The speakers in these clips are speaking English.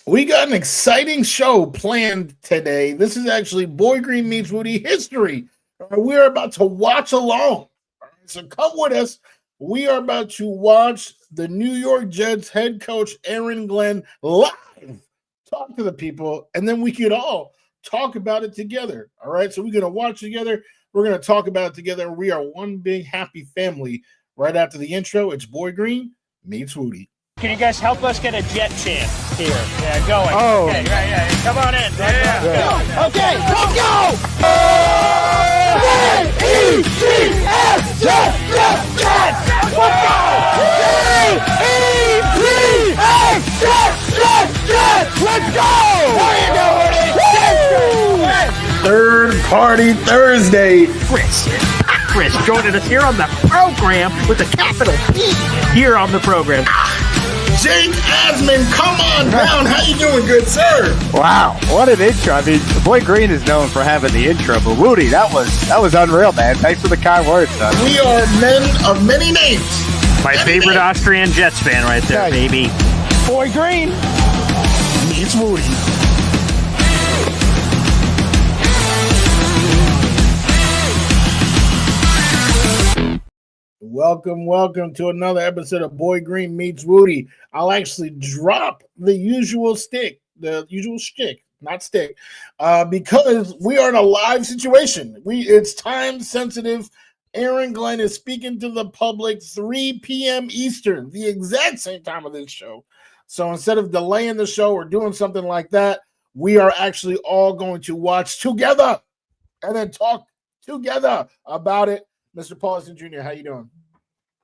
We got an exciting show planned today. This is actually Boy Green Meets Wudi history. We're about to watch along. So come with us. We are about to watch the New York Jets head coach Aaron Glenn live talk to the people, and then we could all talk about it together. All right. So we're going to watch together. We're going to talk about it together. We are one big happy family. Right after the intro, it's Boy Green Meets Wudi. Can you guys help us get a jet chant here? Yeah, going. Oh. Okay, yeah. Come on in. Yeah. Okay, let's go! J-E-T-S, Jets! Let's go! J-E-T-S, Jets! Let's go! There you go, Third Party Thursday. Chris joining us here on the program with a capital P here on the program. Jake Asman, come on down. How you doing, good sir? Wow, what an intro. I mean, Boy Green is known for having the intro, but Wudi, that was unreal, man. Thanks for the kind words, son. We are men of many names. My favorite Austrian Jets fan right there, baby. Boy Green Meets Wudi. Welcome to another episode of Boy Green Meets Wudi. I'll actually drop the usual shtick, not stick, because we are in a live situation. It's time sensitive. Aaron Glenn is speaking to the public 3 p.m. Eastern, the exact same time of this show. So instead of delaying the show or doing something like that, we are actually all going to watch together and then talk together about it. Mr. Paulson Jr., how you doing?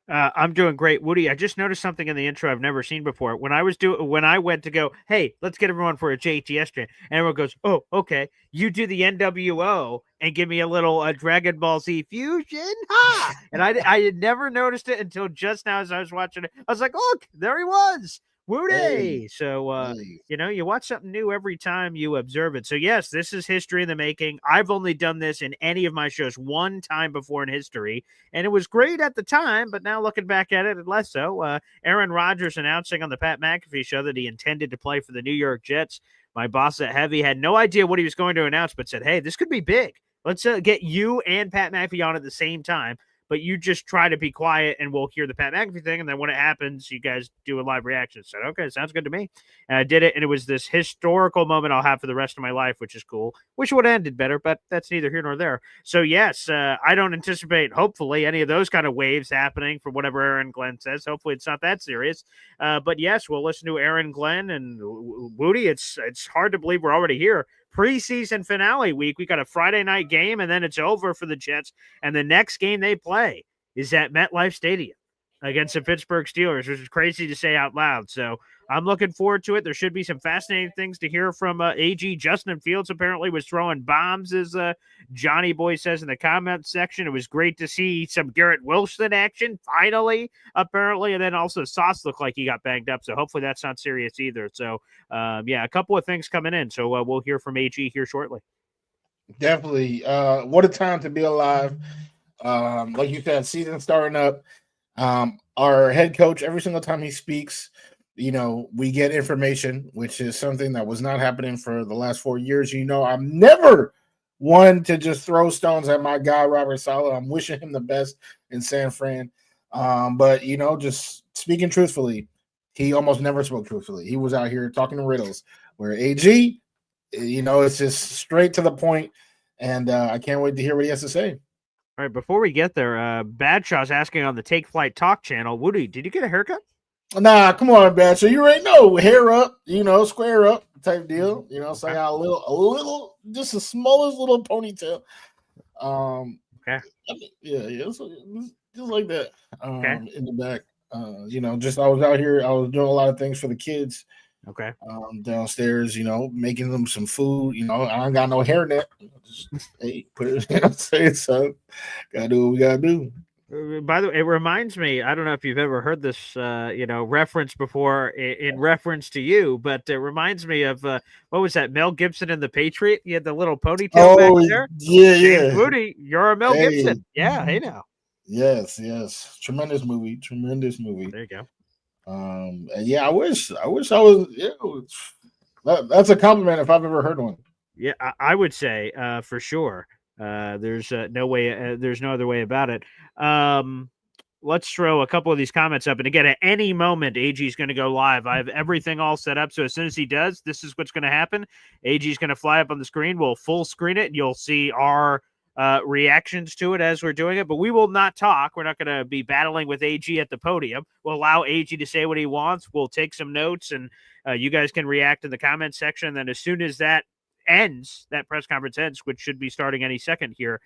I'm doing great, Wudi. I just noticed something in the intro I've never seen before. When I went to go, hey, let's get everyone for a JTS stream, and everyone goes, oh, okay. You do the NWO and give me a little Dragon Ball Z fusion, ha! And I had never noticed it until just now as I was watching it. I was like, look, there he was. Wudi. Hey. So, you watch something new every time you observe it. So, yes, this is history in the making. I've only done this in any of my shows one time before in history, and it was great at the time, but now looking back at it, less so. Aaron Rodgers announcing on the Pat McAfee show that he intended to play for the New York Jets. My boss at Heavy had no idea what he was going to announce, but said, hey, this could be big. Let's get you and Pat McAfee on at the same time. But you just try to be quiet and we'll hear the Pat McAfee thing. And then when it happens, you guys do a live reaction. So, okay, sounds good to me. And I did it. And it was this historical moment I'll have for the rest of my life, which is cool. Wish it would have ended better, but that's neither here nor there. So, yes, I don't anticipate, hopefully, any of those kind of waves happening for whatever Aaron Glenn says. Hopefully it's not that serious. But, yes, we'll listen to Aaron Glenn and Wudi. It's hard to believe we're already here. Preseason finale week. We got a Friday night game, and then it's over for the Jets. And the next game they play is at MetLife Stadium against the Pittsburgh Steelers, which is crazy to say out loud. So I'm looking forward to it. There should be some fascinating things to hear from AG. Justin Fields apparently was throwing bombs, as Johnny Boy says in the comment section. It was great to see some Garrett Wilson action, finally, apparently. And then also Sauce looked like he got banged up. So hopefully that's not serious either. So, a couple of things coming in. So we'll hear from AG here shortly. Definitely. What a time to be alive. Like you said, season starting up. Our head coach, every single time he speaks, we get information, which is something that was not happening for the last 4 years. I'm never one to just throw stones at my guy, Robert Saleh. I'm wishing him the best in San Fran. But just speaking truthfully, he almost never spoke truthfully. He was out here talking in riddles, where AG, it's just straight to the point, and I can't wait to hear what he has to say. All right, before we get there, Badshaw's asking on the Take Flight Talk channel, Wudi, did you get a haircut? Nah, come on, Badshaw. You already know, hair up, square up type deal. So I got a little, just the smallest little ponytail. Okay. Yeah, so just like that. Okay. In the back. Just I was out here. I was doing a lot of things for the kids. Okay. Downstairs, making them some food. I don't got no hairnet. Just put it. Say so. Gotta do what we gotta do. By the way, it reminds me, I don't know if you've ever heard this, reference before in reference to you, but it reminds me of, what was that, Mel Gibson in The Patriot? You had the little ponytail back there? Yeah. Wudi, you're a Mel Gibson. Yeah, hey now. Yes. Tremendous movie. There you go. And I wish I was, That's a compliment if I've ever heard one. Yeah, I would say for sure. There's no way. There's no other way about it. Let's throw a couple of these comments up. And again, at any moment, AG is going to go live. I have everything all set up. So as soon as he does, this is what's going to happen. AG is going to fly up on the screen. We'll full screen it. And you'll see our reactions to it as we're doing it. But we will not talk. We're not going to be battling with AG at the podium. We'll allow AG to say what he wants. We'll take some notes, and you guys can react in the comment section. And then as soon as that press conference ends, which should be starting any second here,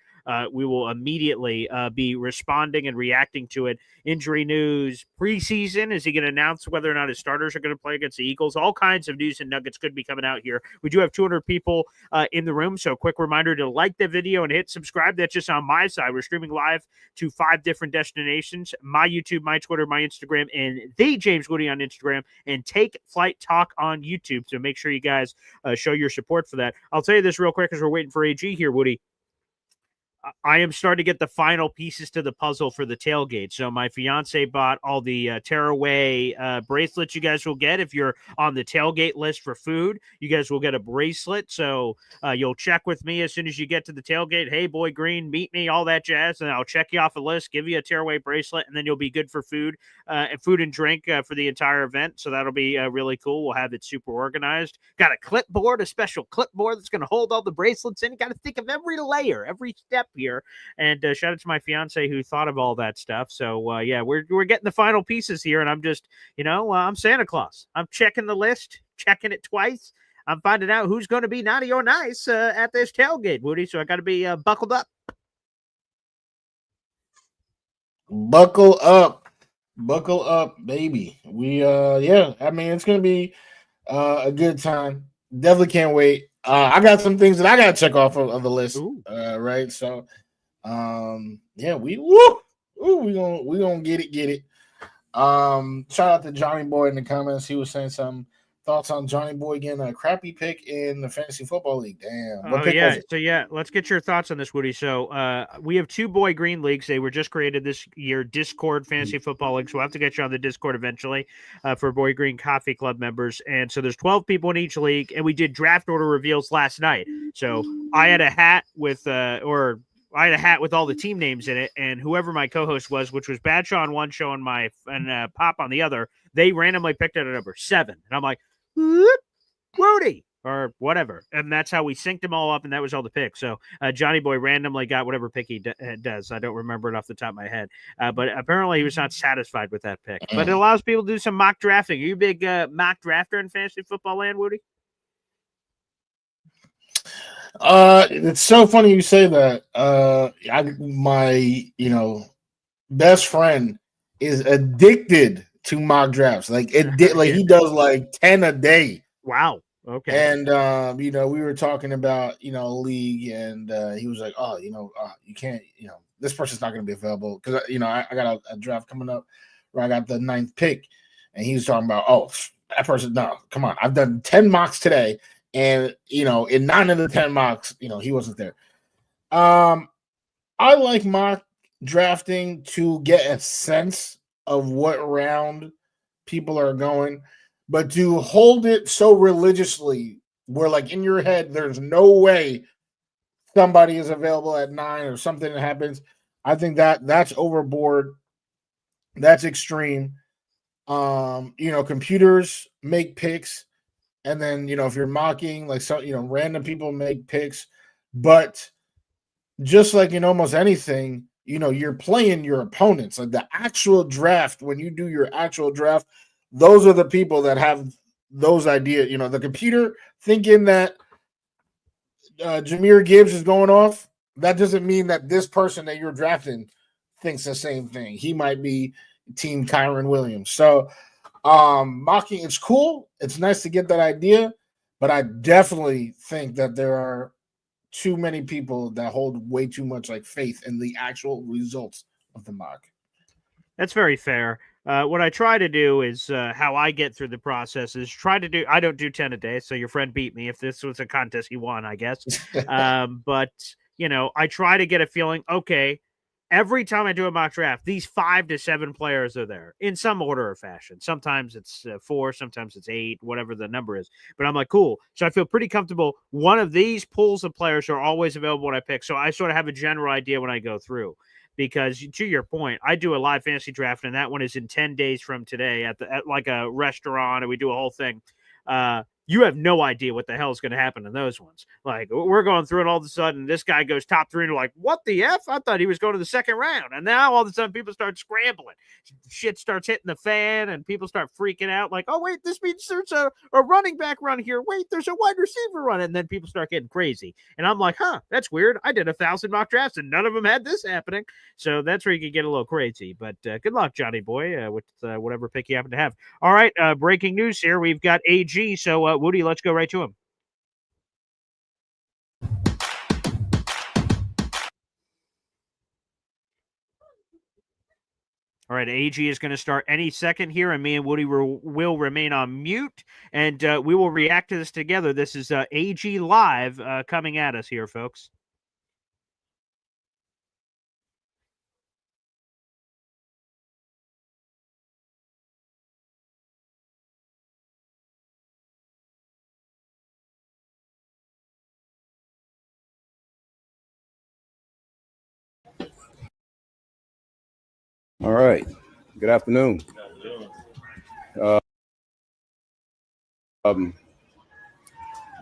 we will immediately be responding and reacting to it. Injury news, preseason. Is he going to announce whether or not his starters are going to play against the Eagles? All kinds of news and nuggets could be coming out here. We do have 200 people in the room, so quick reminder to like the video and hit subscribe. That's just on my side. We're streaming live to 5 different destinations: my YouTube, my Twitter, my Instagram, and the James Wudi on Instagram, and Take Flight Talk on YouTube. So make sure you guys show your support for that. I'll tell you this real quick as we're waiting for AG here, Woody. I am starting to get the final pieces to the puzzle for the tailgate. So my fiance bought all the tearaway bracelets you guys will get. If you're on the tailgate list for food, you guys will get a bracelet. So you'll check with me as soon as you get to the tailgate. Hey, Boy Green, meet me, all that jazz. And I'll check you off a list, give you a tearaway bracelet, and then you'll be good for food and drink for the entire event. So that'll be really cool. We'll have it super organized. Got a clipboard, a special clipboard that's going to hold all the bracelets in. You got to think of every layer, every step here. And shout out to my fiance who thought of all that stuff. So yeah, we're getting the final pieces here, and I'm just, I'm Santa Claus. I'm checking the list, checking it twice. I'm finding out who's going to be naughty or nice at this tailgate, Woody. So I got to be buckled up. Buckle up, baby. We yeah, I mean, it's gonna be a good time. Definitely can't wait. I got some things that I gotta check off of the list. Right. So yeah, we gonna get it. Shout out to Johnny Boy in the comments. He was saying some thoughts on Johnny Boy getting a crappy pick in the fantasy football league. Damn. What pick was it? So yeah, let's get your thoughts on this, Woody. So we have 2 Boy Green leagues. They were just created this year, Discord fantasy football league. So we'll have to get you on the Discord eventually for Boy Green Coffee Club members. And so there's 12 people in each league, and we did draft order reveals last night. So I had a hat with all the team names in it, and whoever my co-host was, which was Badshaw on one show and Pop on the other, they randomly picked it at number 7. And I'm like, Woody, or whatever. And that's how we synced them all up, and that was all the picks. So Johnny Boy randomly got whatever pick he does. I don't remember it off the top of my head. But apparently he was not satisfied with that pick. But it allows people to do some mock drafting. Are you a big mock drafter in fantasy football land, Woody? It's so funny you say that. My best friend is addicted to mock drafts. Like he does like 10 a day. Wow. Okay. And we were talking about league, and he was like, "Oh, you can't, this person's not going to be available because I got a draft coming up where I got the 9th pick," and he was talking about, "Oh, that person, no, come on, I've done 10 mocks today." And, in 9 of the 10 mocks, he wasn't there. I like mock drafting to get a sense of what round people are going, but to hold it so religiously where, like, in your head, there's no way somebody is available at 9 or something that happens. I think that's overboard. That's extreme. Computers make picks. And then, if you're mocking, like, so, random people make picks, but just like in almost anything, you're playing your opponents. Like the actual draft, when you do your actual draft, those are the people that have those ideas. The computer thinking that Jahmyr Gibbs is going off, that doesn't mean that this person that you're drafting thinks the same thing. He might be team Kyron Williams. So, mocking, it's cool. It's nice to get that idea, but I definitely think that there are too many people that hold way too much like faith in the actual results of the mock. That's very fair. What I try to do is how I get through the process is I don't do 10 a day. So your friend beat me. If this was a contest, he won, I guess. But I try to get a feeling, okay, every time I do a mock draft, these 5 to 7 players are there in some order or fashion. Sometimes it's 4, sometimes it's 8, whatever the number is. But I'm like, cool. So I feel pretty comfortable. One of these pools of players are always available when I pick. So I sort of have a general idea when I go through. Because to your point, I do a live fantasy draft, and that one is in 10 days from today at like a restaurant, and we do a whole thing. You have no idea what the hell is going to happen in those ones. Like, we're going through it, all of a sudden, this guy goes top 3, and you're like, what the F? I thought he was going to the second round. And now all of a sudden people start scrambling. Shit starts hitting the fan, and people start freaking out like, oh, wait, this means there's a running back run here. Wait, there's a wide receiver run. And then people start getting crazy. And I'm like, huh, that's weird. I did 1,000 mock drafts, and none of them had this happening. So that's where you can get a little crazy. But good luck, Johnny boy, with whatever pick you happen to have. All right, breaking news here. We've got AG. So, Wudi, let's go right to him. All right, AG is going to start any second here, and me and Wudi will remain on mute, and we will react to this together. This is AG Live coming at us here, folks. All right. Good afternoon. Good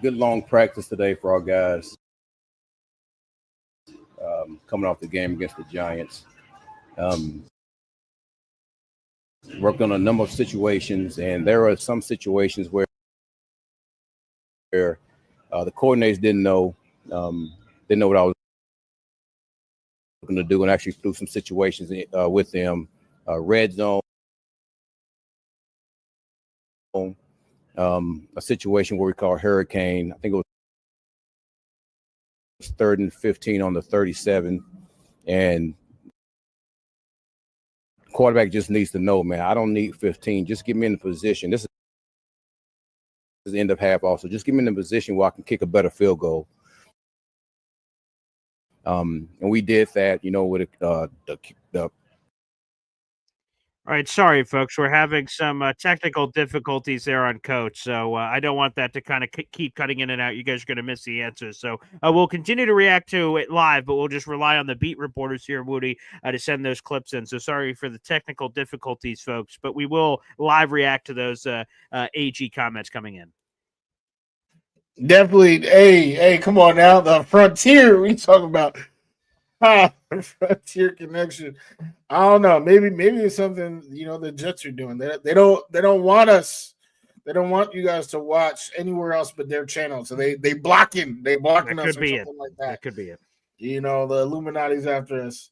long practice today for our guys. Coming off the game against the Giants. Worked on a number of situations, and there are some situations where the coordinators didn't know what I was looking to do, and actually threw some situations with them. Red zone, a situation where we call hurricane. I think it was 3rd and 15 on the 37, and quarterback just needs to know, man, I don't need 15. Just get me in the position. This is the end of half also. Just get me in the position where I can kick a better field goal. And we did that, with the All right, sorry, folks. We're having some technical difficulties there on Coach, so I don't want that to kind of keep cutting in and out. You guys are going to miss the answers. So we'll continue to react to it live, but we'll just rely on the beat reporters here, Wudi, to send those clips in. So sorry for the technical difficulties, folks, but we will live react to those AG comments coming in. Definitely. Hey, come on now. The frontier we talking about. Frontier connection. I don't know. Maybe it's something the Jets are doing. They don't want us. They don't want you guys to watch anywhere else but their channel. So they blocking us or something like that. That could be it. The Illuminati's after us.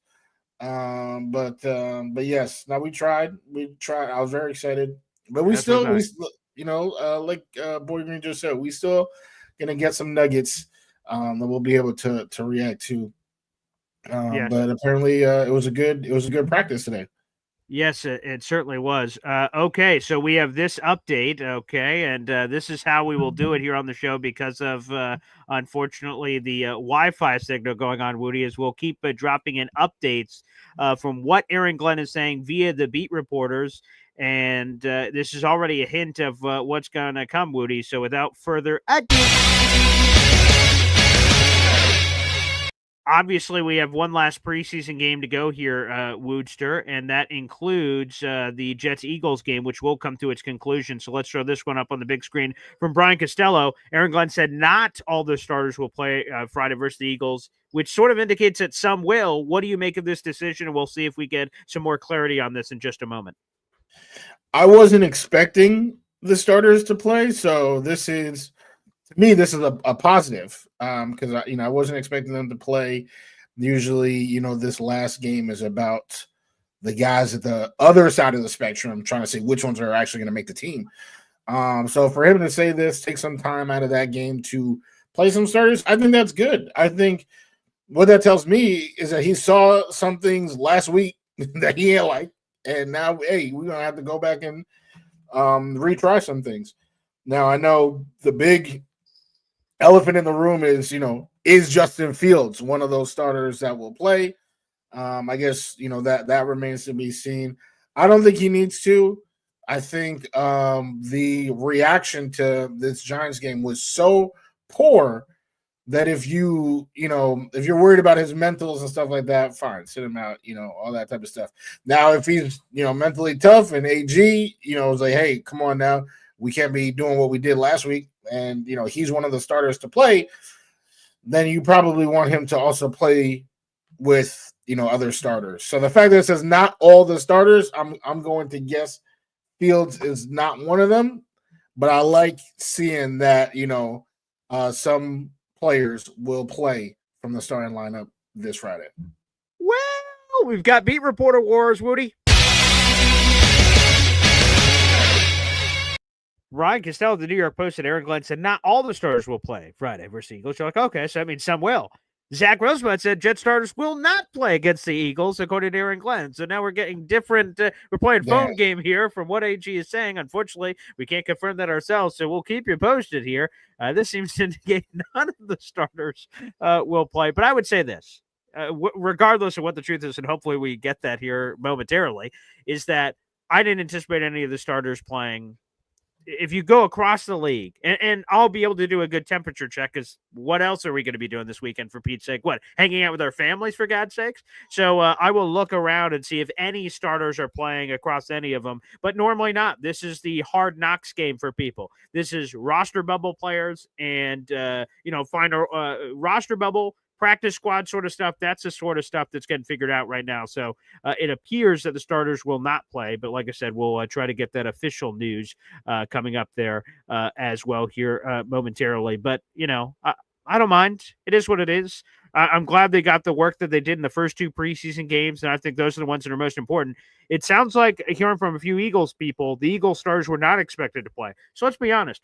But yes. Now we tried. I was very excited. But we like Boy Green just said, we still gonna get some nuggets that we'll be able to react to. Yes. But apparently it was a good practice today. Yes, it certainly was. Okay, so we have this update, okay, and this is how we will do it here on the show because of, unfortunately, the Wi-Fi signal going on, Wudi, is we'll keep dropping in updates from what Aaron Glenn is saying via the beat reporters, and this is already a hint of what's going to come, Wudi, so without further ado... Obviously, we have one last preseason game to go here, Woodster, and that includes the Jets-Eagles game, which will come to its conclusion. So let's throw this one up on the big screen. From Brian Costello, Aaron Glenn said not all the starters will play Friday versus the Eagles, which sort of indicates that some will. What do you make of this decision? And we'll see if we get some more clarity on this in just a moment. I wasn't expecting the starters to play, so this is... To me, this is a positive because I wasn't expecting them to play. Usually, this last game is about the guys at the other side of the spectrum trying to see which ones are actually going to make the team. So for him to say this, take some time out of that game to play some starters, I think that's good. I think what that tells me is that he saw some things last week that he ain't like, and now, hey, we're going to have to go back and retry some things. Now, I know the big elephant in the room is Justin Fields one of those starters that will play? I guess that remains to be seen. I don't think he needs to. I think the reaction to this Giants game was so poor that if if you're worried about his mentals and stuff like that, fine, sit him out, all that type of stuff. Now, if he's, mentally tough and AG, is like, hey, come on now, we can't be doing what we did last week. And, he's one of the starters to play. Then you probably want him to also play with, other starters. So the fact that it says not all the starters, I'm going to guess Fields is not one of them, but I like seeing that, some players will play from the starting lineup this Friday. Well, we've got beat reporter wars, Wudi. Ryan Costello of the New York Post and Aaron Glenn said not all the starters will play Friday versus Eagles. You're like, okay, so that means some will. Zach Rosenblatt said Jet starters will not play against the Eagles, according to Aaron Glenn. So now we're getting different. We're playing phone game here from what AG is saying. Unfortunately, we can't confirm that ourselves, so we'll keep you posted here. This seems to indicate none of the starters will play. But I would say this, regardless of what the truth is, and hopefully we get that here momentarily, is that I didn't anticipate any of the starters playing. If you go across the league, and I'll be able to do a good temperature check, because what else are we going to be doing this weekend for Pete's sake? What, hanging out with our families, for God's sakes? So I will look around and see if any starters are playing across any of them, but normally not. This is the hard knocks game for people. This is roster bubble players and, find a roster bubble, practice squad sort of stuff. That's the sort of stuff that's getting figured out right now. So it appears that the starters will not play, but like I said, we'll try to get that official news coming up there as well here momentarily. But, I don't mind. It is what it is. I'm glad they got the work that they did in the first two preseason games, and I think those are the ones that are most important. It sounds like, hearing from a few Eagles people, the Eagles starters were not expected to play. So let's be honest.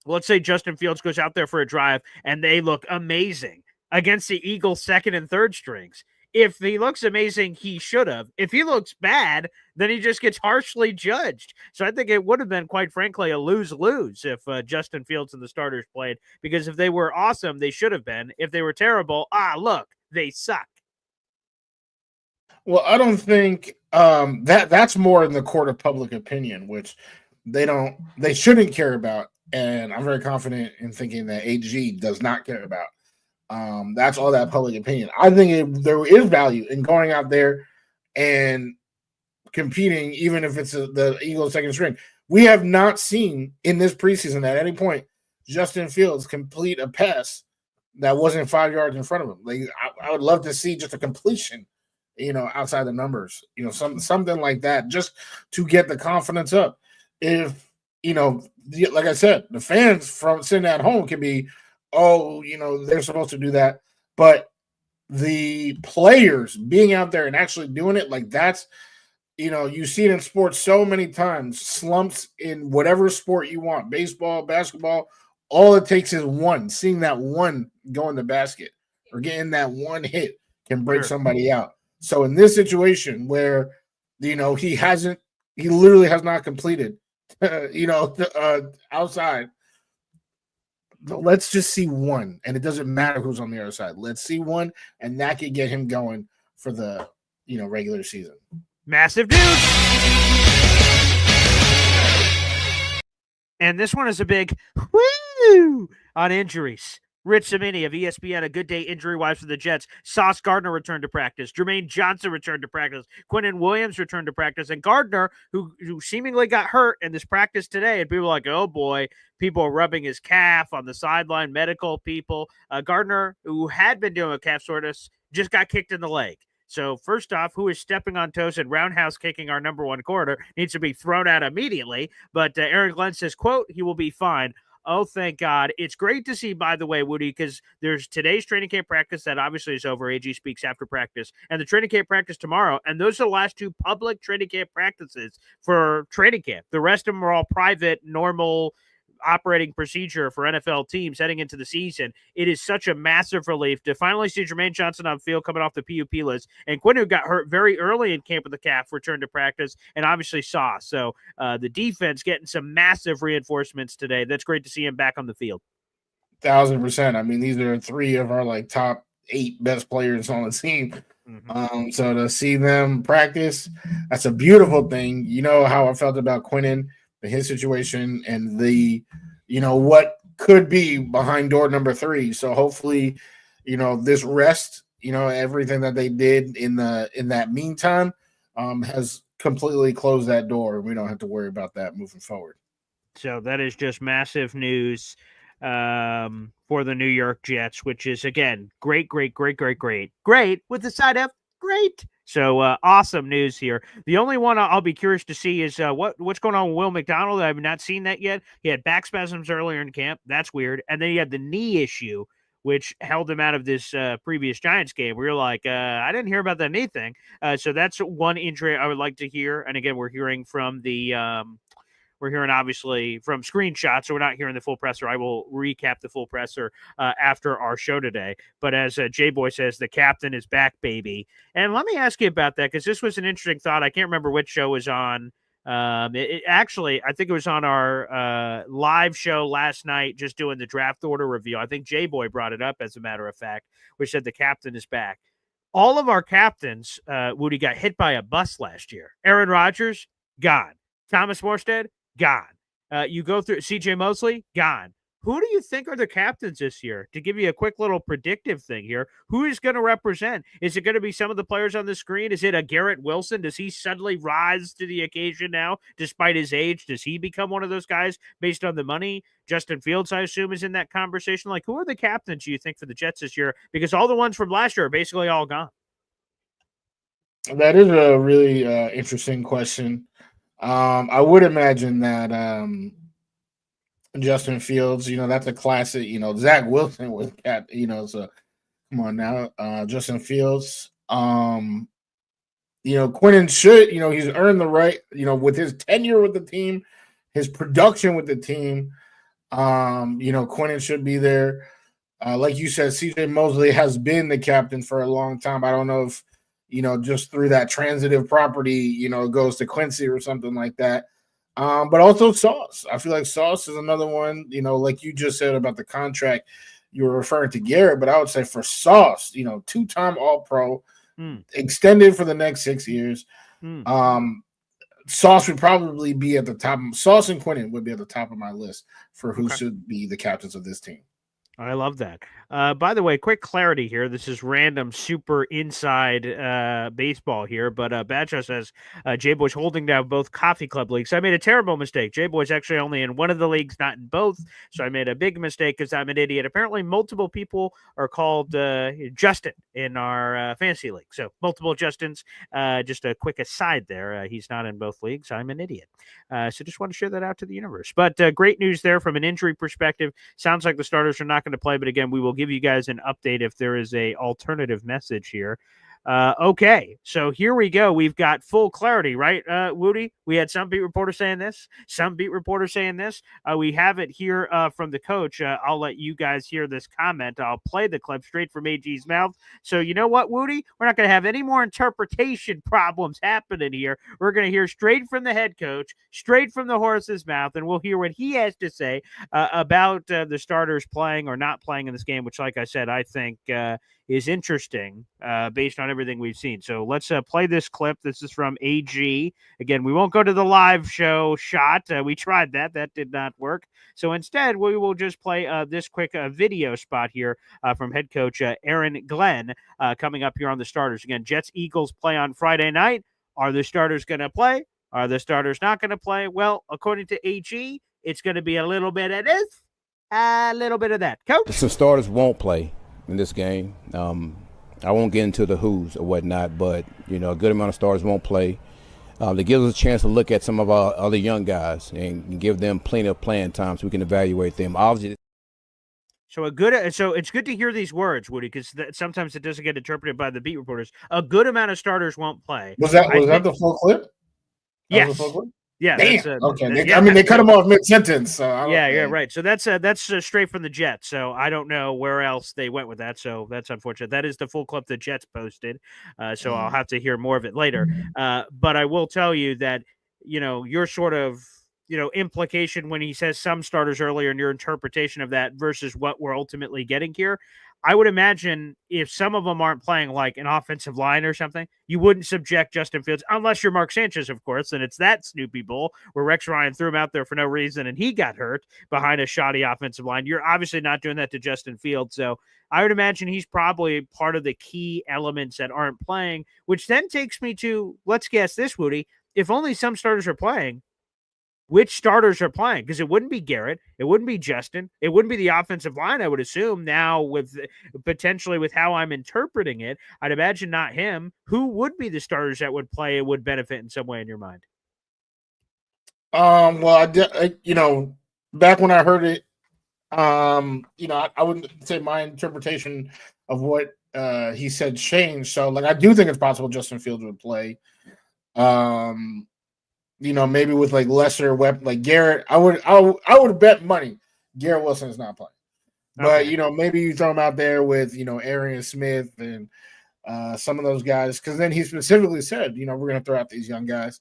Let's say Justin Fields goes out there for a drive, and they look amazing against the Eagles' second and third strings. If he looks amazing, he should have. If he looks bad, then he just gets harshly judged. So I think it would have been, quite frankly, a lose-lose if Justin Fields and the starters played, because if they were awesome, they should have been. If they were terrible, look, they suck. Well, I don't think that's more in the court of public opinion, which they shouldn't care about. And I'm very confident in thinking that AG does not care about. That's all that public opinion. I think there is value in going out there and competing, even if it's the Eagles' second string. We have not seen in this preseason at any point Justin Fields complete a pass that wasn't 5 yards in front of him. Like I would love to see just a completion, outside the numbers, something like that, just to get the confidence up. If like I said, the fans from sitting at home can be, they're supposed to do that. But the players being out there and actually doing it, like that's, you see it in sports so many times, slumps in whatever sport you want, baseball, basketball, all it takes is one, seeing that one go in the basket or getting that one hit can break somebody out. So in this situation where, he literally has not completed, outside, let's just see one, and it doesn't matter who's on the other side. Let's see one, and that could get him going for the regular season. Massive news. And this one is a big woo on injuries. Rich Cimini of ESPN, a good day injury-wise for the Jets. Sauce Gardner returned to practice. Jermaine Johnson returned to practice. Quinnen Williams returned to practice. And Gardner, who seemingly got hurt in this practice today, and people are like, oh boy, people are rubbing his calf on the sideline, medical people. Gardner, who had been doing a calf soreness, just got kicked in the leg. So first off, who is stepping on toes and roundhouse kicking our number one corner needs to be thrown out immediately. But Aaron Glenn says, quote, he will be fine. Oh, thank God. It's great to see, by the way, Wudi, because there's today's training camp practice that obviously is over. AG speaks after practice, and the training camp practice tomorrow. And those are the last two public training camp practices for training camp. The rest of them are all private, normal operating procedure for NFL teams heading into the season. It is such a massive relief to finally see Jermaine Johnson on field coming off the PUP list, and Quinn, who got hurt very early in camp with the calf, returned to practice, and obviously Sauce. So the defense getting some massive reinforcements today. That's great to see him back on the field. 1,000%. I mean, these are three of our top 8 best players on the team. Mhm. So to see them practice, that's a beautiful thing. You know how I felt about Quinnen, his situation, and what could be behind door number 3. So hopefully, this rest, everything that they did in that meantime, has completely closed that door. We don't have to worry about that moving forward. So that is just massive news for the New York Jets, which is, again, great with the side of great. So awesome news here. The only one I'll be curious to see is what's going on with Will McDonald. I've not seen that yet. He had back spasms earlier in camp. That's weird. And then he had the knee issue, which held him out of this previous Giants game. We were like, I didn't hear about that knee thing. So that's one injury I would like to hear. And again, we're hearing from we're hearing obviously from screenshots, so we're not hearing the full presser. I will recap the full presser after our show today. But as J-Boy says, the captain is back, baby. And let me ask you about that, because this was an interesting thought. I can't remember which show was on. Actually, I think it was on our live show last night, just doing the draft order review. I think J-Boy brought it up, as a matter of fact, which said the captain is back. All of our captains, Wudi, got hit by a bus last year. Aaron Rodgers, gone. Thomas Morstead, gone. You go through CJ Mosley, gone. Who do you think are the captains this year? To give you a quick little predictive thing here, who is going to represent? Is it going to be some of the players on the screen? Is it a Garrett Wilson? Does he suddenly rise to the occasion now, despite his age? Does he become one of those guys based on the money? Justin Fields, I assume, is in that conversation. Like, who are the captains you think for the Jets this year? Because all the ones from last year are basically all gone. That is a really interesting question. I would imagine that Justin Fields, that's a classic. Zach Wilson was cat. So come on now, Justin Fields. Quinnen should. He's earned the right. With his tenure with the team, his production with the team. Quinnen should be there. Like you said, CJ Mosley has been the captain for a long time. I don't know if just through that transitive property, it goes to Quincy or something like that. But also Sauce. I feel like Sauce is another one, like you just said about the contract, you were referring to Garrett, but I would say for Sauce, 2-time All-Pro, extended for the next 6 years. Sauce would probably be at the top. Sauce and Quinnen would be at the top of my list for who should be the captains of this team. I love that. By the way, quick clarity here. This is random, super inside baseball here, but Badger says J-Boy's holding down both coffee club leagues. I made a terrible mistake. J-Boy's actually only in one of the leagues, not in both, so I made a big mistake because I'm an idiot. Apparently, multiple people are called Justin in our fantasy league, so multiple Justins. Just a quick aside there. He's not in both leagues. I'm an idiot. So just want to share that out to the universe. But great news there from an injury perspective. Sounds like the starters are not going to play, but again, we will give you guys an update if there is a alternative message here. Okay, so here we go. We've got full clarity, right, Wudi? We had some beat reporters saying this, some beat reporters saying this. We have it here from the coach. I'll let you guys hear this comment. I'll play the clip straight from AG's mouth. So you know what, Wudi? We're not going to have any more interpretation problems happening here. We're going to hear straight from the head coach, straight from the horse's mouth, and we'll hear what he has to say about the starters playing or not playing in this game, which, like I said, I think is interesting based on everything we've seen. So let's play this clip. This is from AG. Again, we won't go to the live show shot. We tried that. That did not work. So instead, we will just play this quick video spot here from head coach Aaron Glenn coming up here on the starters. Again, Jets-Eagles play on Friday night. Are the starters going to play? Are the starters not going to play? Well, according to AG, it's going to be a little bit of this, a little bit of that. Coach? Some starters won't play in this game. I won't get into the who's or whatnot, but a good amount of starters won't play. It gives us a chance to look at some of our other young guys and give them plenty of playing time so we can evaluate them. Obviously, so it's good to hear these words, Woody, because sometimes it doesn't get interpreted by the beat reporters. A good amount of starters won't play. Was that the full clip? Yes. Yeah. Damn. Okay. They cut him off mid-sentence. So right. So that's straight from the Jets. So I don't know where else they went with that. So that's unfortunate. That is the full clip the Jets posted. So I'll have to hear more of it later. But I will tell you that, you're sort of implication when he says some starters earlier and your interpretation of that versus what we're ultimately getting here. I would imagine if some of them aren't playing like an offensive line or something, you wouldn't subject Justin Fields, unless you're Mark Sanchez, of course, and it's that Snoopy Bowl where Rex Ryan threw him out there for no reason and he got hurt behind a shoddy offensive line. You're obviously not doing that to Justin Fields. So I would imagine he's probably part of the key elements that aren't playing, which then takes me to, let's guess this, Wudi. If only some starters are playing, which starters are playing? Because it wouldn't be Garrett, it wouldn't be Justin, it wouldn't be the offensive line, I would assume. Now, with potentially with how I'm interpreting it, I'd imagine not him. Who would be the starters that would play and would benefit in some way in your mind? Well, back when I heard it, I wouldn't say my interpretation of what he said changed. So, like, I do think it's possible Justin Fields would play. Maybe with like lesser weapon, like Garrett, I would bet money Garrett Wilson is not playing. Okay. But maybe you throw him out there with Arian Smith and some of those guys, because then he specifically said, we're going to throw out these young guys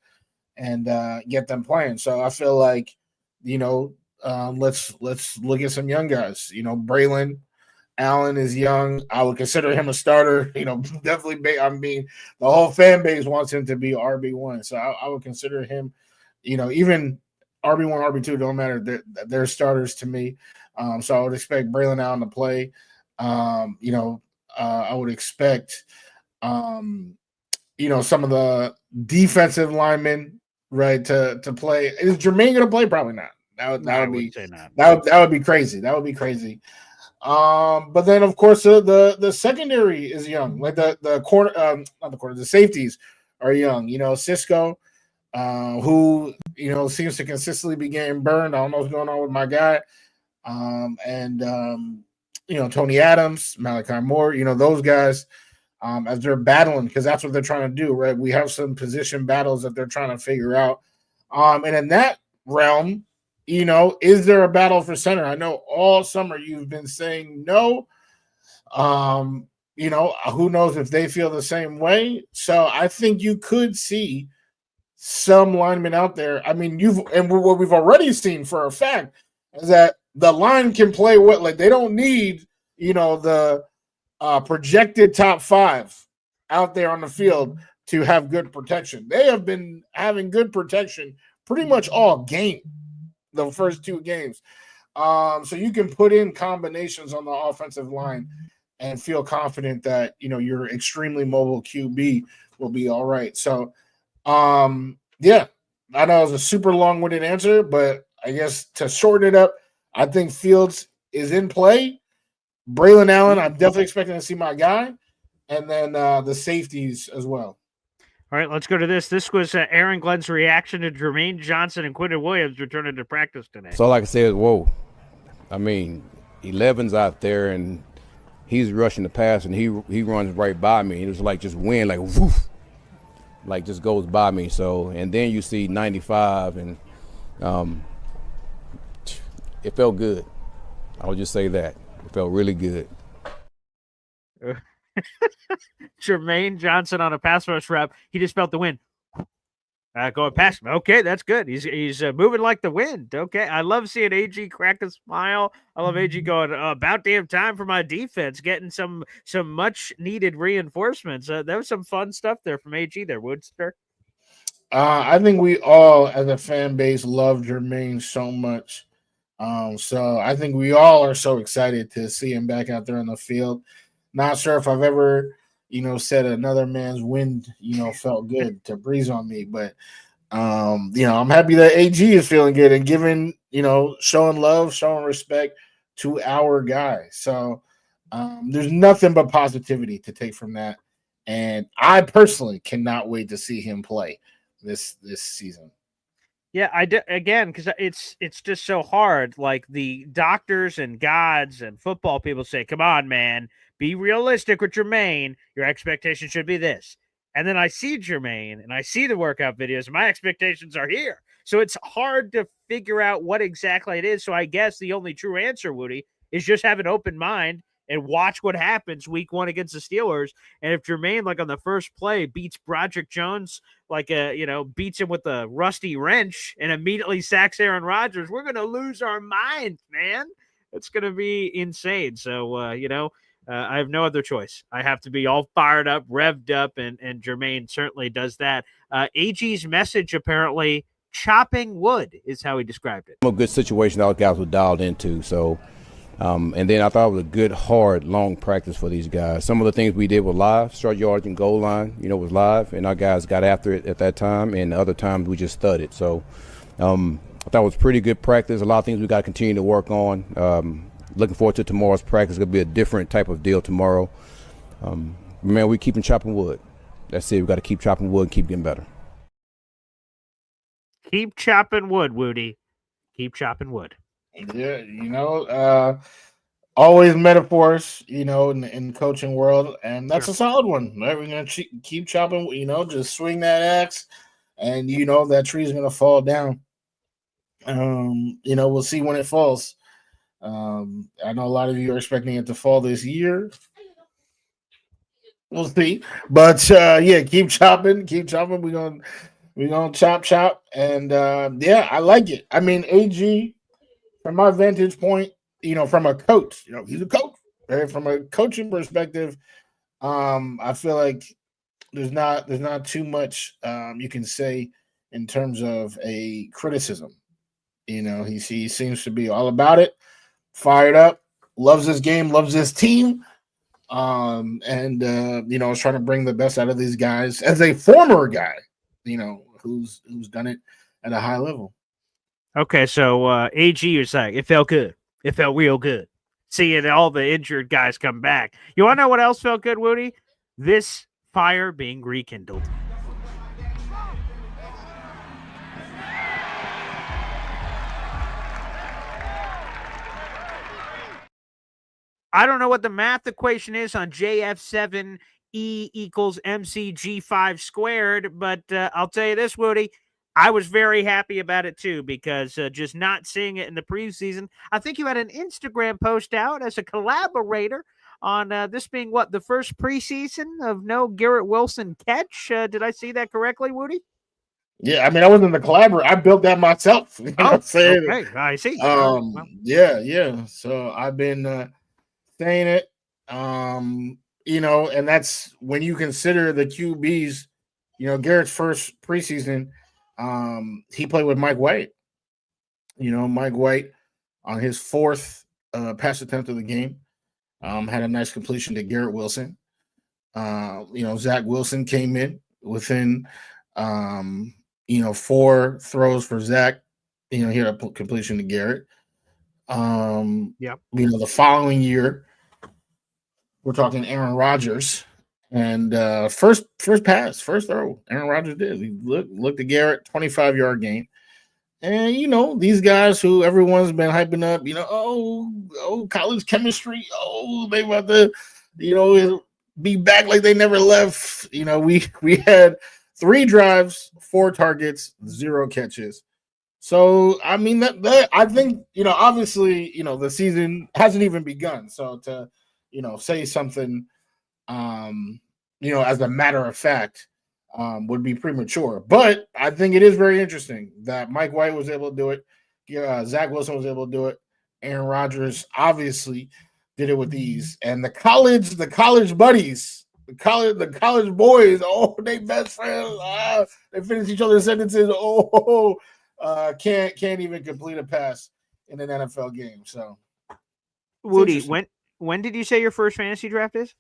and get them playing. So I feel like let's look at some young guys. Braylon Allen is young. I would consider him a starter. Definitely. The whole fan base wants him to be RB1, so I would consider him. Even RB1, RB2 don't matter. They're starters to me. So I would expect Braylon Allen to play. I would expect, some of the defensive linemen, right, to play. Is Jermaine going to play? Probably not. That would be crazy. That would be crazy. But then of course the secondary is young, like the corner, not the corner, the safeties are young. Cisco, who seems to consistently be getting burned. I don't know what's going on with my guy. Tony Adams, Malachi Moore, those guys, as they're battling, because that's what they're trying to do, right? We have some position battles that they're trying to figure out. And in that realm, is there a battle for center? I know all summer you've been saying no. Who knows if they feel the same way. So I think you could see some linemen out there. I mean, what we've already seen for a fact is that the line can play what, like, they don't need, the projected top 5 out there on the field to have good protection. They have been having good protection pretty much all game. The first 2 games. So you can put in combinations on the offensive line and feel confident that, your extremely mobile QB will be all right. So, I know it was a super long-winded answer, but I guess to shorten it up, I think Fields is in play. Braylon Allen, I'm definitely expecting to see my guy. And then the safeties as well. All right, let's go to this. This was Aaron Glenn's reaction to Jermaine Johnson and Quinton Williams returning to practice today. So, like I said, whoa. I mean, 11's out there, and he's rushing the pass, and he runs right by me. It was like just wind, like woof, like just goes by me. So, and then you see 95, and it felt good. I would just say that. It felt really good. Jermaine Johnson on a pass rush rep. He just felt the wind going past him. Okay, that's good. He's moving like the wind. Okay, I love seeing AG crack a smile. I love AG going, about damn time for my defense, getting some much needed reinforcements. That was some fun stuff there from AG there, Woodster. I think we all, as a fan base, love Jermaine so much. So I think we all are so excited to see him back out there on the field. Not sure if I've ever, said another man's wind, felt good to breeze on me. But, I'm happy that AG is feeling good and giving, showing love, showing respect to our guy. So there's nothing but positivity to take from that. And I personally cannot wait to see him play this season. Yeah, again, because it's just so hard. Like, the doctors and gods and football people say, come on, man, be realistic with Jermaine. Your expectation should be this. And then I see Jermaine and I see the workout videos, and my expectations are here. So it's hard to figure out what exactly it is. So I guess the only true answer, Woody, is just have an open mind and watch what happens week 1 against the Steelers. And if Jermaine, like on the first play, beats Broderick Jones, like beats him with a rusty wrench and immediately sacks Aaron Rodgers, we're going to lose our minds, man. It's going to be insane. So, I have no other choice. I have to be all fired up, revved up, and Jermaine certainly does that. AG's message, apparently, chopping wood is how he described it. A good situation all guys were dialed into. So, and then I thought it was a good, hard, long practice for these guys. Some of the things we did were live, start yards and goal line, was live, and our guys got after it at that time, and other times we just studied. So I thought it was pretty good practice. A lot of things we got to continue to work on. Looking forward to tomorrow's practice. It's going to be a different type of deal tomorrow. Man, we keeping chopping wood. That's it. We got to keep chopping wood and keep getting better. Keep chopping wood, Wudi. Keep chopping wood. Yeah, always metaphors, in the coaching world, and that's a solid one. Right? We're going to keep chopping, just swing that axe, and that tree's going to fall down. We'll see when it falls. I know a lot of you are expecting it to fall this year. We'll see, but keep chopping. We're gonna chop, and I like it. I mean, AG, from my vantage point, from a coach, he's a coach. Right? From a coaching perspective, I feel like there's not too much you can say in terms of a criticism. He seems to be all about it. Fired up, loves this game, loves this team, and is trying to bring the best out of these guys as a former guy, who's done it at a high level. Okay, so AG was like, it felt good. It felt real good seeing all the injured guys come back. You want to know what else felt good, Wudi? This fire being rekindled. I don't know what the math equation is on JF7E equals MCG5 squared, but I'll tell you this, Wudi, I was very happy about it too, because just not seeing it in the preseason. I think you had an Instagram post out as a collaborator on this being the first preseason of no Garrett Wilson catch. Did I see that correctly, Wudi? Yeah, I mean, I wasn't the collaborator. I built that myself. Okay, I see. Yeah. So I've been saying it, and that's when you consider the QBs, Garrett's first preseason, he played with Mike White. Mike White on his fourth pass attempt of the game had a nice completion to Garrett Wilson. Zach Wilson came in within, 4 throws for Zach. He had a completion to Garrett. The following year, we're talking Aaron Rodgers, and first throw, Aaron Rodgers did. He looked at Garrett, 25-yard gain. And these guys who everyone's been hyping up, college chemistry, they about to, be back like they never left. We had 3 drives, 4 targets, 0 catches. So I mean that I think obviously the season hasn't even begun. So to say something as a matter of fact would be premature. But I think it is very interesting that Mike White was able to do it. Zach Wilson was able to do it. Aaron Rodgers obviously did it with ease. And the college buddies, the college boys, they best friends. They finish each other's sentences. Can't even complete a pass in an NFL game. So, Wudi, when did you say your first fantasy draft is?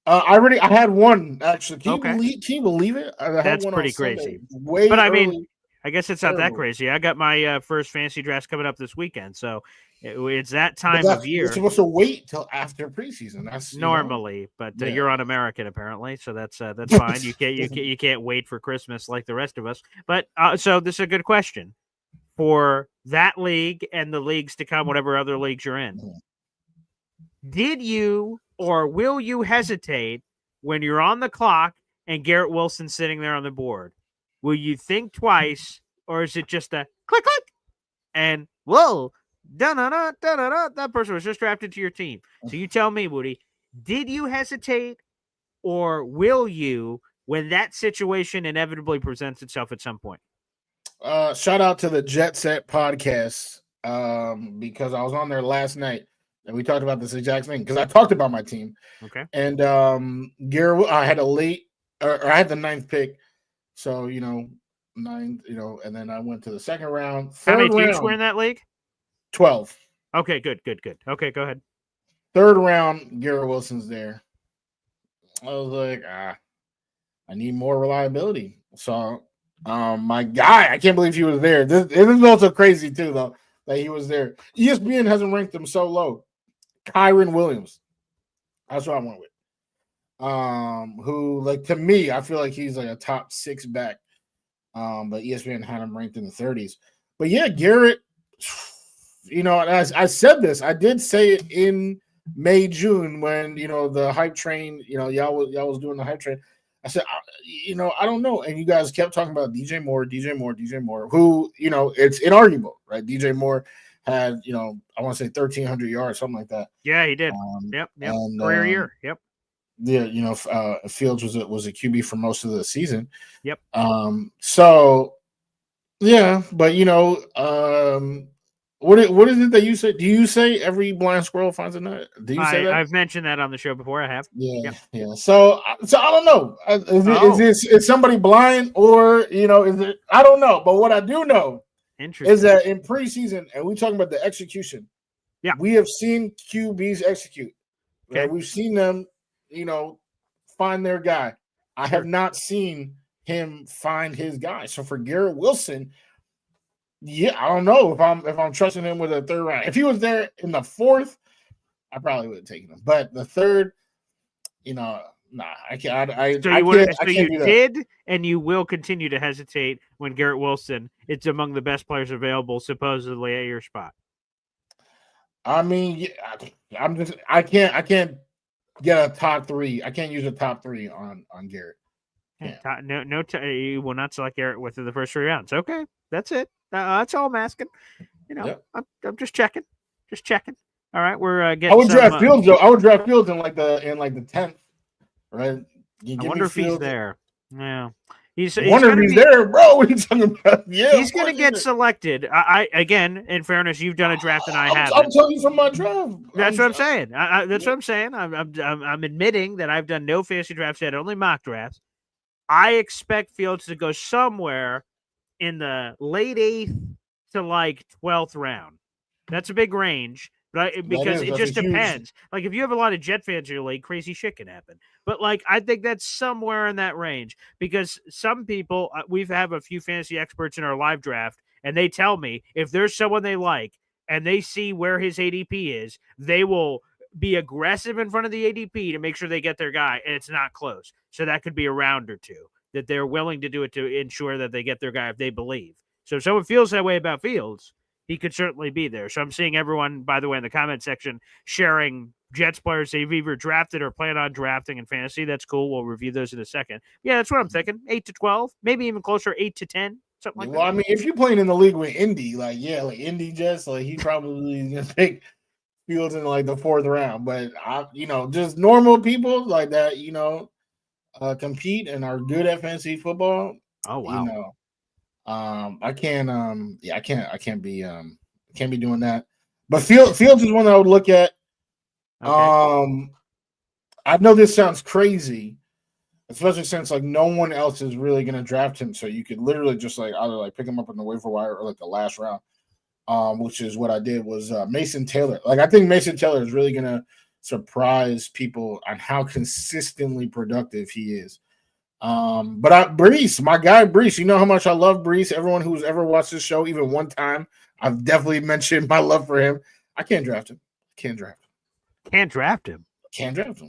I had one actually. Can you believe it? That's pretty crazy. But I mean, I guess it's not that crazy. I got my first fantasy draft coming up this weekend, so it's that time of year. You're supposed to wait till after preseason. That's normally, but you're un-American apparently, so that's fine. You can't wait for Christmas like the rest of us. But so this is a good question for that league and the leagues to come, whatever other leagues you're in. Did you or will you hesitate when you're on the clock and Garrett Wilson's sitting there on the board? Will you think twice, or is it just a click, click, and whoa, That person was just drafted to your team. So you tell me, Woody, did you hesitate or will you when that situation inevitably presents itself at some point? Shout out to the Jet Set podcast because I was on there last night and we talked about this exact thing because I talked about my team. Okay. And Garrett, I had a late, or I had the 9th pick, so 9, and then I went to the second round. How many Third teams were round, in that league? 12. Okay, good. Okay, go ahead. Third round, Garrett Wilson's there. I was like, I need more reliability. So, my guy, I can't believe he was there. This is also crazy too, though, that he was there. ESPN hasn't ranked him so low. Kyron Williams. That's what I went with. Who, like, to me, I feel like he's like a top 6 back. But ESPN had him ranked in the 30s. But yeah, Garrett, as I said this, I did say it in May, June when the hype train, y'all was doing the hype train. I said, I don't know. And you guys kept talking about DJ Moore, who, it's inarguable, right? DJ Moore had, I want to say 1,300 yards, something like that. Yeah, he did. Yep. And, career year. Yep. Yeah, Fields was a QB for most of the season. Yep. So yeah, but what is it that you say? Do you say every blind squirrel finds a nut? Do you say that? I've mentioned that on the show before. I have. Yeah, yeah. So I don't know. Is somebody blind or is it? I don't know. But what I do know is that in preseason, and we talking about the execution. Yeah, we have seen QBs execute. Okay. Right? We've seen them, find their guy. I have not seen him find his guy. So for Garrett Wilson, yeah, I don't know if I'm trusting him with a 3rd round. If he was there in the 4th, I probably would have taken him. But the 3rd, nah, I can't. You did, and you will continue to hesitate when Garrett Wilson is among the best players available, supposedly at your spot. I mean, I can't get a top 3. I can't use a top 3 on Garrett. Yeah. You will not select Garrett within the first 3 rounds. Okay, that's it. That's all I'm asking. Yep. I'm just checking. All right, we're getting. I would draft Fields though. I would draft Fields in like the 10th, right? I wonder if he's there. Yeah. He's there, bro. What are you talking about? Yeah, he's going to get selected. I again, in fairness, you've done a draft and I haven't. I'm telling you from my draft. That's what I'm saying. That's what I'm saying. I'm admitting that I've done no fantasy drafts yet, only mock drafts. I expect Fields to go somewhere in the late 8th to like 12th round. That's a big range. Because it just depends. Like if you have a lot of Jet fans in your league, crazy shit can happen. But like I think that's somewhere in that range because some people we have a few fantasy experts in our live draft, and they tell me if there's someone they like and they see where his ADP is, they will be aggressive in front of the ADP to make sure they get their guy, and it's not close. So that could be a round or two that they're willing to do it to ensure that they get their guy if they believe. So if someone feels that way about Fields, he could certainly be there. So I'm seeing everyone, by the way, in the comment section sharing Jets players they've either drafted or plan on drafting in fantasy. That's cool. We'll review those in a second. Yeah, that's what I'm thinking. 8 to 12, maybe even closer, 8 to 10, something like that. Well, I mean, if you're playing in the league with Indy, like Indy Jets, like he probably gonna pick Fields in like the 4th round. But just normal people like that, compete and are good at fantasy football. Oh wow. I can't be doing that. But Fields is one that I would look at. Okay. I know this sounds crazy, especially since like no one else is really gonna draft him. So you could literally just like either like pick him up in the waiver wire or like the last round. Which is what I did was Mason Taylor. Like I think Mason Taylor is really gonna surprise people on how consistently productive he is. But Brees, my guy Brees, you know how much I love Brees. Everyone who's ever watched this show, even one time, I've definitely mentioned my love for him. I can't draft him. Can't draft him.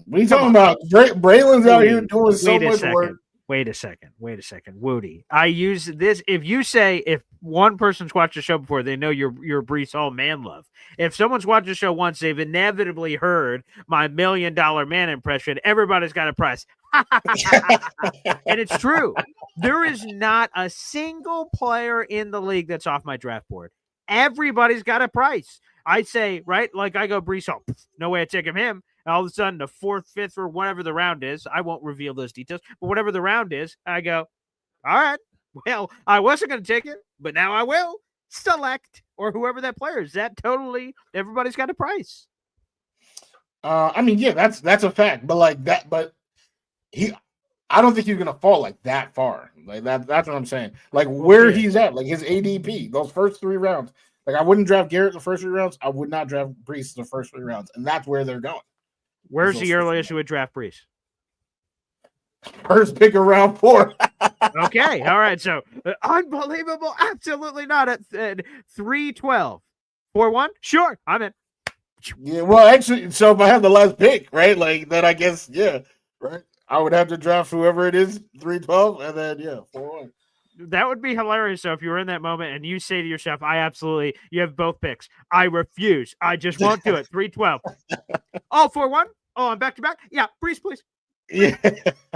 What are you talking about? Braylon's out here doing so much work. Wait a second. Wudi, I use this. If one person's watched the show before, they know you're Brees all man love. If someone's watched the show once, they've inevitably heard my $1 million man impression. Everybody's got to press. And it's true. There is not a single player in the league that's off my draft board. everybody's got a price. I say, right, like I go Brees Hall, no way I'm taking him. And all of a sudden, the 4th, 5th, or whatever the round is, I won't reveal those details, but whatever the round is, I go, all right, well, I wasn't going to take it, but now I will select, or whoever that player is. That totally, everybody's got a price. I mean, yeah, that's a fact, but like that, but I don't think he's gonna fall like that far. Like that's what I'm saying. Like where he's at, like his ADP, those first 3 rounds. Like I wouldn't draft Garrett the first 3 rounds. I would not draft Brees the first 3 rounds, and that's where they're going. Where's the earliest you would draft Brees? First pick of round 4. Okay, all right. So unbelievable, absolutely not at 312. 4-1? Sure, I'm in. Yeah, well, actually, so if I have the last pick, right, like then I guess, yeah, right, I would have to draft whoever it is, 312, and then 4-1. That would be hilarious. So if you were in that moment and you say to yourself, you have both picks. I refuse. I just won't do it. 312. Oh, 4-1? Oh, I'm back to back? Yeah, Brees, please. Yeah.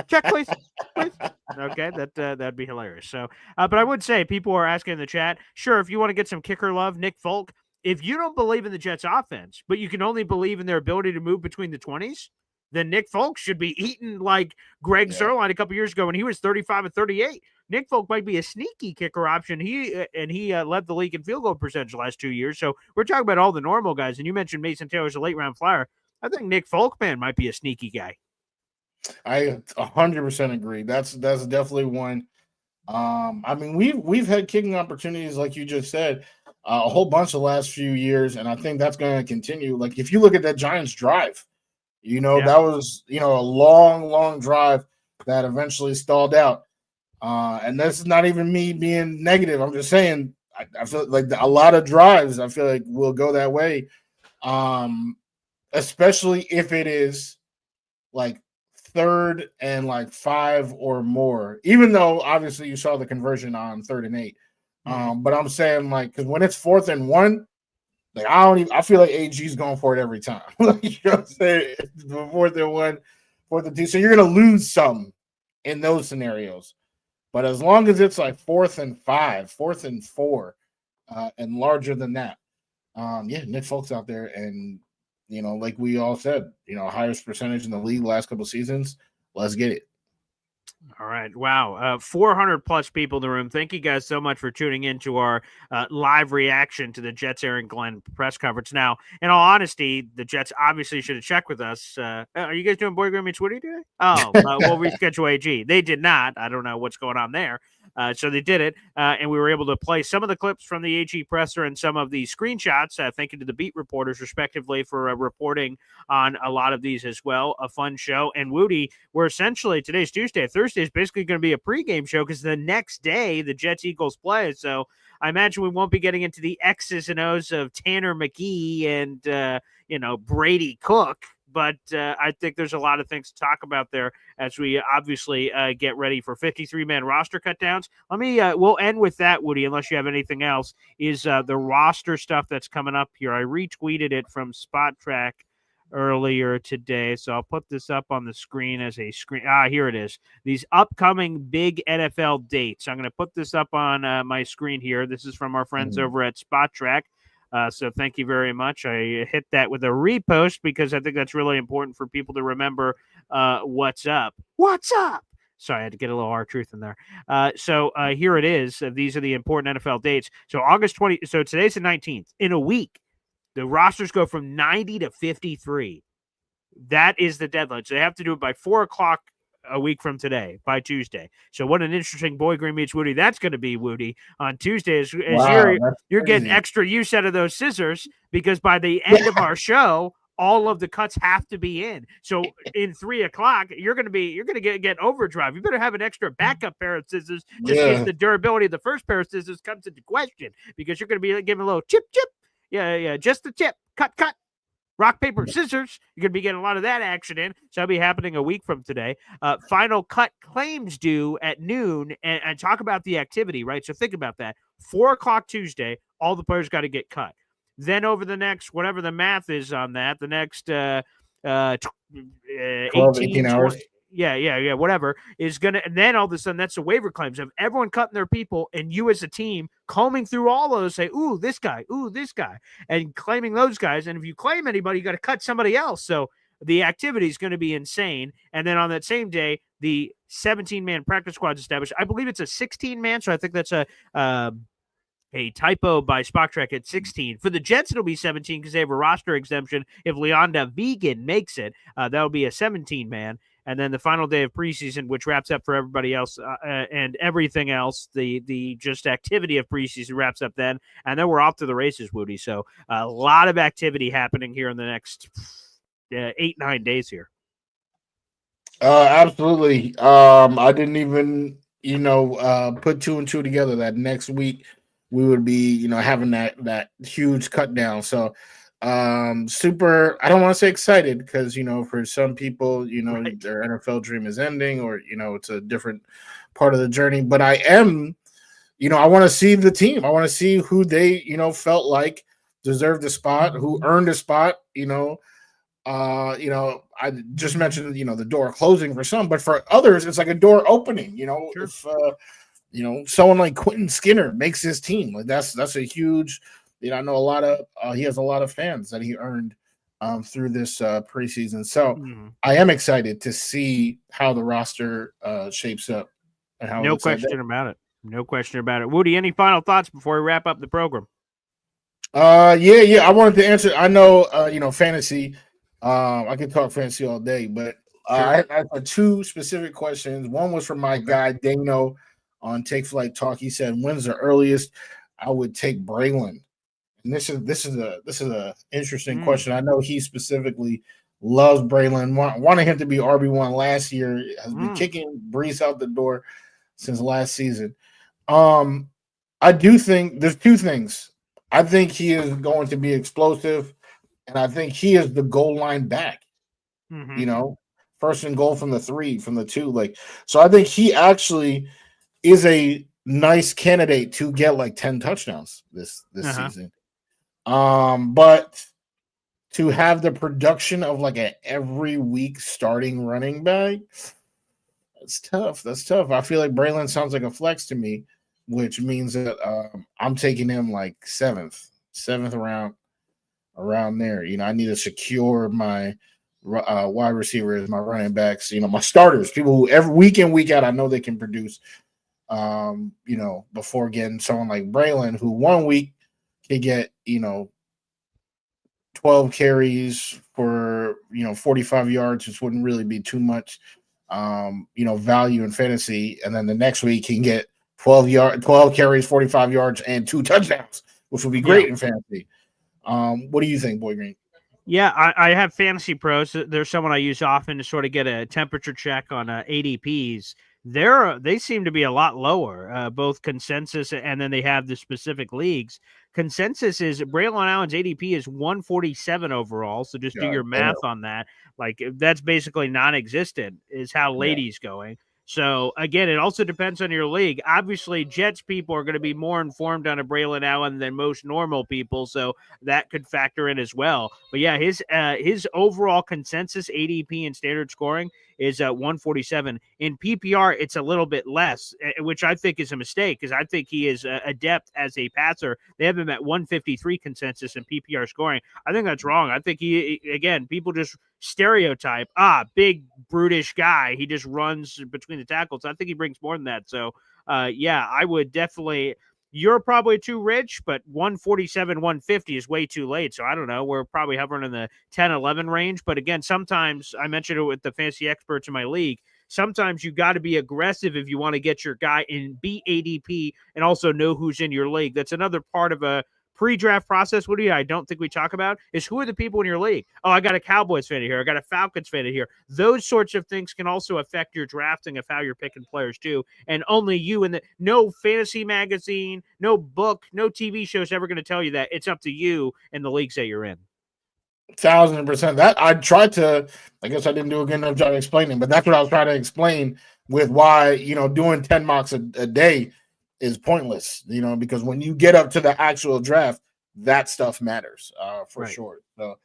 Check, please. Please. Okay, that'd be hilarious. So, but I would say people are asking in the chat, sure, if you want to get some kicker love, Nick Folk, if you don't believe in the Jets offense, but you can only believe in their ability to move between the 20s, then Nick Folk should be eaten like Greg Zuerlein a couple years ago when he was 35 and 38. Nick Folk might be a sneaky kicker option. He led the league in field goal percentage the last 2 years. So we're talking about all the normal guys. And you mentioned Mason Taylor's a late round flyer. I think Nick Folk, man, might be a sneaky guy. I 100% agree. That's definitely one. I mean, we've had kicking opportunities, like you just said, a whole bunch the last few years, and I think that's going to continue. Like if you look at that Giants drive, that was a long drive that eventually stalled out. And this is not even me being negative. I'm just saying I feel like a lot of drives I feel like will go that way, especially if it is like 3rd and like 5 or more. Even though obviously you saw the conversion on 3rd and 8. But I'm saying like because when it's 4th and 1, like I feel like AG's going for it every time. Like, you know what I'm saying? 4th and 1, 4th and 2. So you're gonna lose some in those scenarios. But as long as it's like 4th and 5, 4th and 4, and larger than that, Nick Folk's out there, and like we all said, highest percentage in the league last couple seasons. Let's get it. All right. Wow. 400 plus people in the room. Thank you guys so much for tuning in to our live reaction to the Jets Aaron Glenn press conference. Now, in all honesty, the Jets obviously should have checked with us. Are you guys doing Boy Green Meets Wudi today? Oh, we'll reschedule AG. They did not. I don't know what's going on there. So they did it, and we were able to play some of the clips from the AG presser and some of the screenshots. Thank you to the beat reporters, respectively, for reporting on a lot of these as well. A fun show. And Wudi, we're essentially, today's Tuesday. Thursday is basically going to be a pregame show because the next day the Jets-Eagles play. So I imagine we won't be getting into the X's and O's of Tanner McGee and, Brady Cook. But I think there's a lot of things to talk about there as we obviously get ready for 53-man roster cutdowns. We'll end with that, Wudi, unless you have anything else, is the roster stuff that's coming up here. I retweeted it from Spot Track earlier today, so I'll put this up on the screen as a screen. Here it is. These upcoming big NFL dates. I'm going to put this up on my screen here. This is from our friends over at Spot Track. So thank you very much. I hit that with a repost because I think that's really important for people to remember what's up. What's up? Sorry, I had to get a little R-Truth in there. So here it is. These are the important NFL dates. So August 20. So today's the 19th. In a week, the rosters go from 90 to 53. That is the deadline. So they have to do it by 4 o'clock a week from today, by Tuesday. So what an interesting Boy Green Meets Wudi that's going to be, Wudi. On Tuesday, you're getting extra use out of those scissors because by the end of our show, all of the cuts have to be in. So in 3 o'clock, you're going to get overdrive. You better have an extra backup pair of scissors just in case the durability of the first pair of scissors comes into question because you're going to be giving a little chip. Yeah, just the tip. Cut. Rock, paper, scissors. You're going to be getting a lot of that action in. So that'll be happening a week from today. Final cut claims due at noon and talk about the activity, right? So think about that. 4 o'clock Tuesday, all the players got to get cut. Then over the next, whatever the math is on that, the next 18 hours. whatever is gonna, and then all of a sudden that's the waiver claims of everyone cutting their people, and you as a team combing through all of those, say, ooh, this guy, and claiming those guys. And if you claim anybody, you got to cut somebody else. So the activity is going to be insane. And then on that same day, the 17-man practice squad is established. I believe it's a 16-man, so I think that's a typo by Spocktrack at 16. For the Jets, it'll be 17 because they have a roster exemption. If Leonda Vegan makes it, that'll be a 17-man. And then the final day of preseason, which wraps up for everybody else and everything else, the just activity of preseason wraps up then. And then we're off to the races, Wudi. So a lot of activity happening here in the next 8-9 days here. Absolutely. I didn't even, put 2 and 2 together that next week we would be, having that huge cut down. So super, I don't want to say excited because, for some people, Right. their NFL dream is ending or, it's a different part of the journey. But I am, I want to see the team. I want to see who they, felt like deserved a spot, who earned a spot, I just mentioned, the door closing for some, but for others, it's like a door opening, Sure. if, someone like Quentin Skinner makes his team, like that's a huge, I know a lot of, he has a lot of fans that he earned through this preseason. So I am excited to see how the roster shapes up and how No question about it. No question about it. Wudi, any final thoughts before we wrap up the program? Yeah. I wanted to answer. I know, fantasy. I could talk fantasy all day, but I had 2 specific questions. One was from my guy Dano on Take Flight Talk. He said, "When's the earliest I would take Braylon?" And this is a interesting question. I know he specifically loves Braylon, wanted him to be RB1 last year. Has been kicking Brees out the door since last season. I do think there's 2 things. I think he is going to be explosive. And I think he is the goal line back, first and goal from the 3, from the 2. So I think he actually is a nice candidate to get like 10 touchdowns this season. But to have the production of like a every week starting running back, that's tough. I feel like Braylon sounds like a flex to me, which means that I'm taking him like seventh round. Around there, I need to secure my wide receivers, my running backs, my starters, people who every week in, week out, I know they can produce. Before getting someone like Braylon, who 1 week could get 12 carries for 45 yards, which wouldn't really be too much, value in fantasy, and then the next week he can get 12 carries, 45 yards, and 2 touchdowns, which would be great in fantasy. What do you think, Boy Green? Yeah, I have Fantasy Pros. There's someone I use often to sort of get a temperature check on ADPs. They seem to be a lot lower, both consensus and then they have the specific leagues. Consensus is Braylon Allen's ADP is 147 overall. So just do your math on that. Like that's basically non-existent is how late he's going. So, again, it also depends on your league. Obviously, Jets people are going to be more informed on a Braylon Allen than most normal people, so that could factor in as well. But, yeah, his overall consensus ADP and standard scoring is 147. In PPR, it's a little bit less, which I think is a mistake because I think he is adept as a passer. They have him at 153 consensus in PPR scoring. I think that's wrong. I think people just stereotype, big brutish guy. He just runs between the tackles. I think he brings more than that. So, I would definitely. You're probably too rich, but 147, 150 is way too late. So I don't know. We're probably hovering in the 10, 11 range. But again, sometimes I mentioned it with the fantasy experts in my league. Sometimes you got to be aggressive if you want to get your guy in beat ADP and also know who's in your league. That's another part of a pre-draft process, Woody, I don't think we talk about is who are the people in your league. Oh, I got a Cowboys fan here. I got a Falcons fan here. Those sorts of things can also affect your drafting of how you're picking players too. And only you and no fantasy magazine, no book, no TV show is ever going to tell you that. It's up to you and the leagues that you're in. 1,000%. That I tried to, I guess I didn't do a good enough job explaining, but that's what I was trying to explain with why, doing 10 mocks a day is pointless, because when you get up to the actual draft, that stuff matters for sure. So,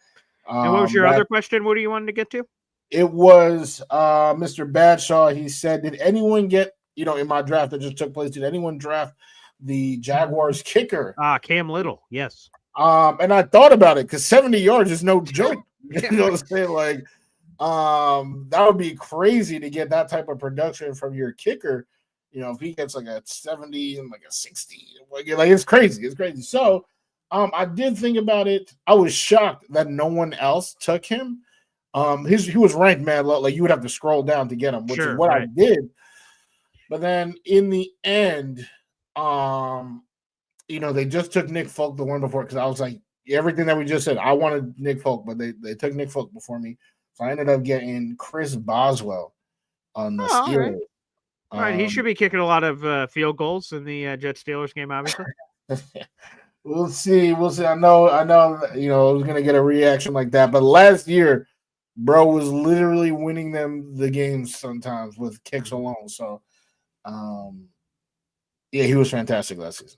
and what was your other question? What do you wanted to get to? It was Mr. Badshaw. He said, "Did anyone get in my draft that just took place? Did anyone draft the Jaguars kicker?" Cam Little. Yes. And I thought about it because 70 yards is no joke. You know what I'm saying? Like, that would be crazy to get that type of production from your kicker. If he gets like a 70 and like a 60, like it's crazy. It's crazy. So, I did think about it. I was shocked that no one else took him. He was ranked mad low. Like you would have to scroll down to get him, which is what I did. But then in the end, they just took Nick Folk the one before because I was like, everything that we just said, I wanted Nick Folk, but they took Nick Folk before me. So I ended up getting Chris Boswell on the Steelers. All right, he should be kicking a lot of field goals in the Jets Steelers game, obviously. We'll see. I know. I was gonna get a reaction like that, but last year, bro was literally winning them the games sometimes with kicks alone. So, he was fantastic last season.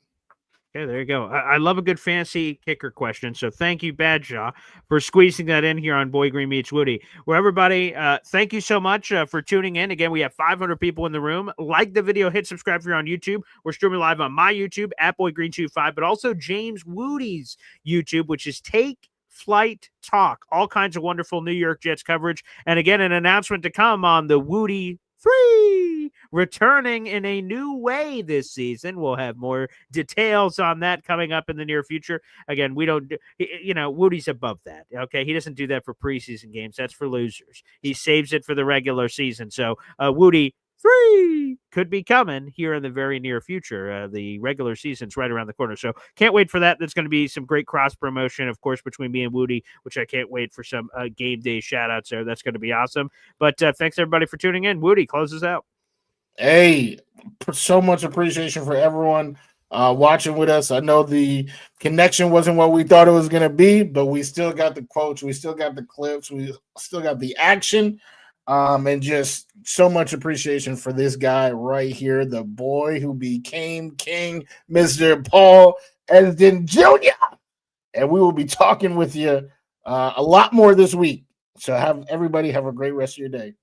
Okay, there you go. I love a good fancy kicker question. So thank you, Badshaw, for squeezing that in here on Boy Green Meets Woody. Well, everybody, thank you so much for tuning in. Again, we have 500 people in the room. Like the video, hit subscribe if you're on YouTube. We're streaming live on my YouTube, at BoyGreen25, but also James Woody's YouTube, which is Take Flight Talk. All kinds of wonderful New York Jets coverage. And again, an announcement to come on the Woody 3 returning in a new way this season. We'll have more details on that coming up in the near future. Again, we don't, Woody's above that. Okay. He doesn't do that for preseason games. That's for losers. He saves it for the regular season. So, Woody 3 could be coming here in the very near future. The regular season's right around the corner. So can't wait for that. There's going to be some great cross promotion, of course, between me and Woody, which I can't wait for some game day shout outs there. That's going to be awesome. But thanks everybody for tuning in. Woody, closes out. Hey, so much appreciation for everyone watching with us. I know the connection wasn't what we thought it was going to be, but we still got the quotes. We still got the clips. We still got the action. And just so much appreciation for this guy right here, the boy who became king, Mr. Paul Esden Jr. And we will be talking with you a lot more this week. So everybody have a great rest of your day.